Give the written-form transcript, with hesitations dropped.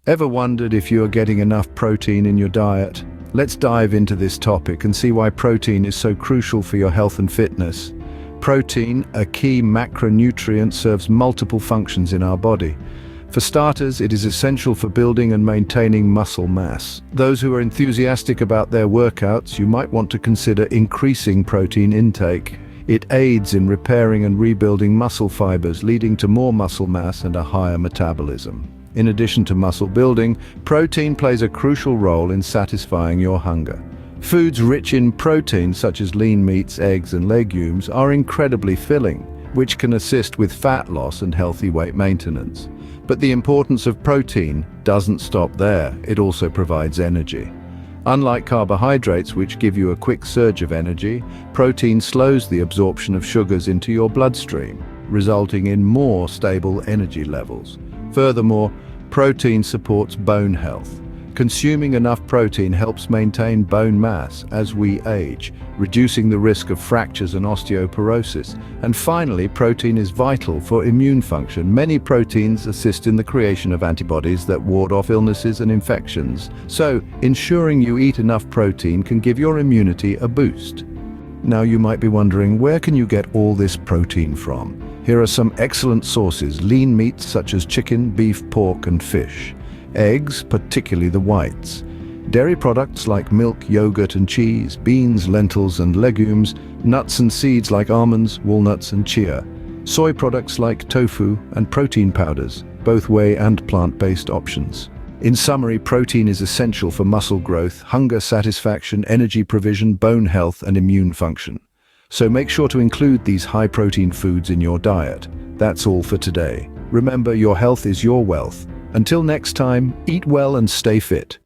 Ever wondered if you are getting enough protein in your diet? Let's dive into this topic and see why protein is so crucial for your health and fitness. Protein, a key macronutrient, serves multiple functions in our body. For starters, it is essential for building and maintaining muscle mass. Those who are enthusiastic about their workouts, you might want to consider increasing protein intake. It aids in repairing and rebuilding muscle fibers, leading to more muscle mass and a higher metabolism. In addition to muscle building, protein plays a crucial role in satisfying your hunger. Foods rich in protein, such as lean meats, eggs, and legumes, are incredibly filling, which can assist with fat loss and healthy weight maintenance. But the importance of protein doesn't stop there. It also provides energy. Unlike carbohydrates, which give you a quick surge of energy, protein slows the absorption of sugars into your bloodstream, resulting in more stable energy levels. Furthermore, protein supports bone health. Consuming enough protein helps maintain bone mass as we age, reducing the risk of fractures and osteoporosis. And finally, protein is vital for immune function. Many proteins assist in the creation of antibodies that ward off illnesses and infections. So, ensuring you eat enough protein can give your immunity a boost. Now you might be wondering, where can you get all this protein from? Here are some excellent sources: lean meats such as chicken, beef, pork, and fish. Eggs, particularly the whites. Dairy products like milk, yogurt, and cheese. Beans, lentils, and legumes. Nuts and seeds like almonds, walnuts, and chia. Soy products like tofu and protein powders, both whey and plant-based options. In summary, protein is essential for muscle growth, hunger satisfaction, energy provision, bone health, and immune function. So make sure to include these high-protein foods in your diet. That's all for today. Remember, your health is your wealth. Until next time, eat well and stay fit.